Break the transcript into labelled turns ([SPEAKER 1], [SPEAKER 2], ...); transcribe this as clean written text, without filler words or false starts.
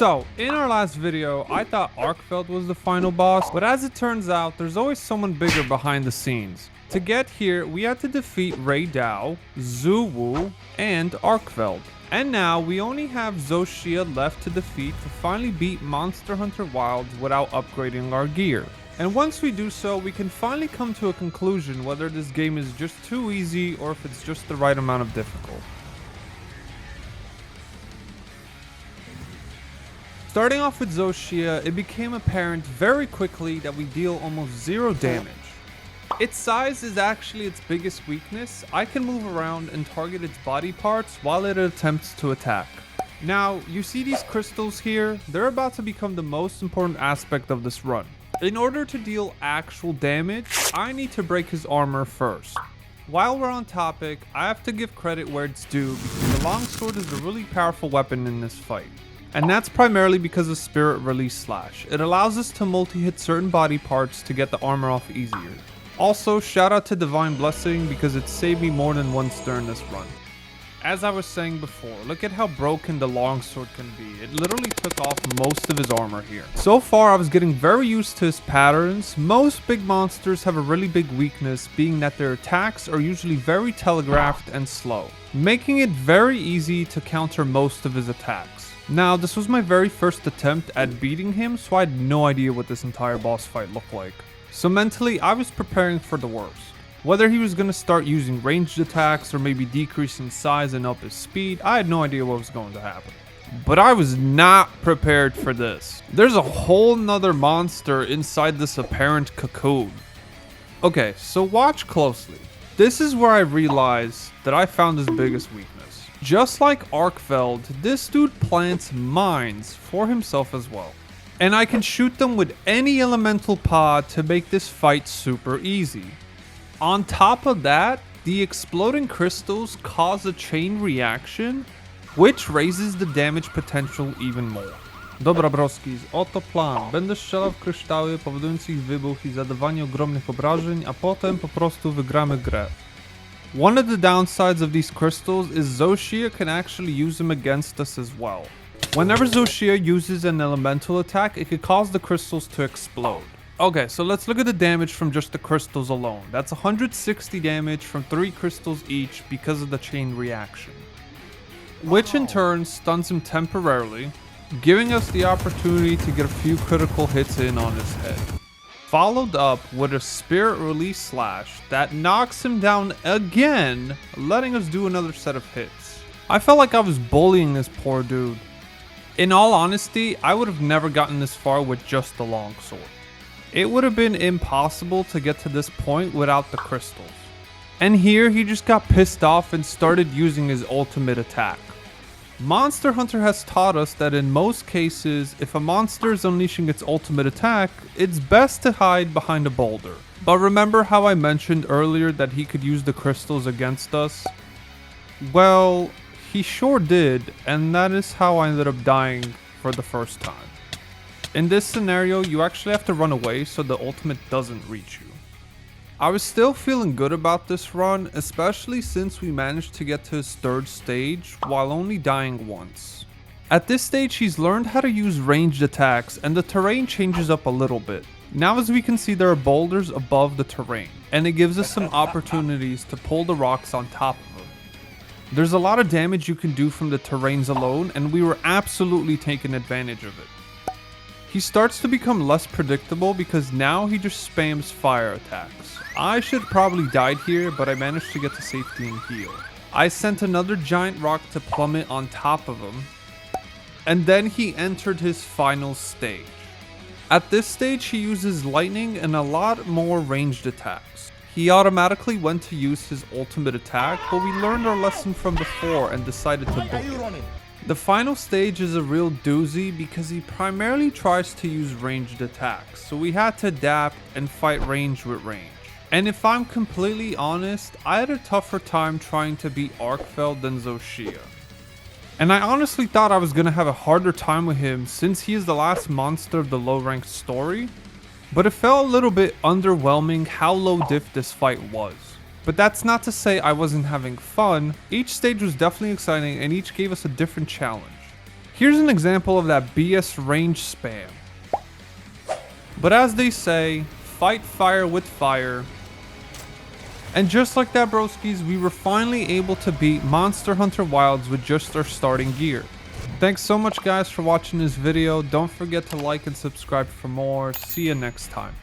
[SPEAKER 1] So, in our last video, I thought Arkveld was the final boss, but as it turns out, there's always someone bigger behind the scenes. To get here, we had to defeat Ray Dao, Zhu, and Arkveld. And now, we only have ZOH SHIA left to defeat to finally beat Monster Hunter Wilds without upgrading our gear. And once we do so, we can finally come to a conclusion whether this game is just too easy or if it's just the right amount of difficult. Starting off with ZOH SHIA, it became apparent very quickly that we deal almost zero damage. Its size is actually its biggest weakness. I can move around and target its body parts while it attempts to attack. Now, you see these crystals here? They're about to become the most important aspect of this run. In order to deal actual damage, I need to break his armor first. While we're on topic, I have to give credit where it's due because the longsword is a really powerful weapon in this fight. And that's primarily because of Spirit Release Slash. It allows us to multi-hit certain body parts to get the armor off easier. Also, shout out to Divine Blessing because it saved me more than once during this run. As I was saying before, look at how broken the longsword can be. It literally took off most of his armor here. So far, I was getting very used to his patterns. Most big monsters have a really big weakness, being that their attacks are usually very telegraphed and slow, making it very easy to counter most of his attacks. Now, this was my very first attempt at beating him, so I had no idea what this entire boss fight looked like. So mentally, I was preparing for the worst. Whether he was going to start using ranged attacks or maybe decrease in size and up his speed, I had no idea what was going to happen. But I was not prepared for this. There's a whole nother monster inside this apparent cocoon. Okay, so watch closely. This is where I realized that I found his biggest weakness. Just like Arkveld, this dude plants mines for himself as well. And I can shoot them with any elemental pod to make this fight super easy. On top of that, the exploding crystals cause a chain reaction, which raises the damage potential even more. Dobra broskis, oto plan. Będę strzelał w kryształy, powodując ich wybuch i zadawanie ogromnych obrażeń, a potem po prostu wygramy grę. One of the downsides of these crystals is ZOH SHIA can actually use them against us as well. Whenever ZOH SHIA uses an elemental attack, it could cause the crystals to explode. Okay, so let's look at the damage from just the crystals alone. That's 160 damage from 3 crystals each because of the chain reaction, which in turn stuns him temporarily, giving us the opportunity to get a few critical hits in on his head. Followed up with a Spirit Release Slash that knocks him down again, letting us do another set of hits. I felt like I was bullying this poor dude. In all honesty, I would have never gotten this far with just the longsword. It would have been impossible to get to this point without the crystals. And here he just got pissed off and started using his ultimate attack. Monster Hunter has taught us that in most cases, if a monster is unleashing its ultimate attack, it's best to hide behind a boulder. But remember how I mentioned earlier that he could use the crystals against us? Well, he sure did, and that is how I ended up dying for the first time. In this scenario, you actually have to run away so the ultimate doesn't reach you. I was still feeling good about this run, especially since we managed to get to his 3rd stage while only dying once. At this stage, he's learned how to use ranged attacks and the terrain changes up a little bit. Now as we can see, there are boulders above the terrain, and it gives us some opportunities to pull the rocks on top of them. There's a lot of damage you can do from the terrains alone, and we were absolutely taking advantage of it. He starts to become less predictable because now he just spams fire attacks. I should probably died here, but I managed to get to safety and heal. I sent another giant rock to plummet on top of him, and then he entered his final stage. At this stage, he uses lightning and a lot more ranged attacks. He automatically went to use his ultimate attack, but we learned our lesson from before and decided to book it. The final stage is a real doozy because he primarily tries to use ranged attacks, so we had to adapt and fight range with range. And if I'm completely honest, I had a tougher time trying to beat Arkveld than ZOH SHIA. And I honestly thought I was going to have a harder time with him since he is the last monster of the low ranked story, but it felt a little bit underwhelming how low diff this fight was. But that's not to say I wasn't having fun. Each stage was definitely exciting and each gave us a different challenge. Here's an example of that BS range spam. But as they say, fight fire with fire. And just like that, broskies, we were finally able to beat Monster Hunter Wilds with just our starting gear. Thanks so much guys for watching this video. Don't forget to like and subscribe for more. See you next time.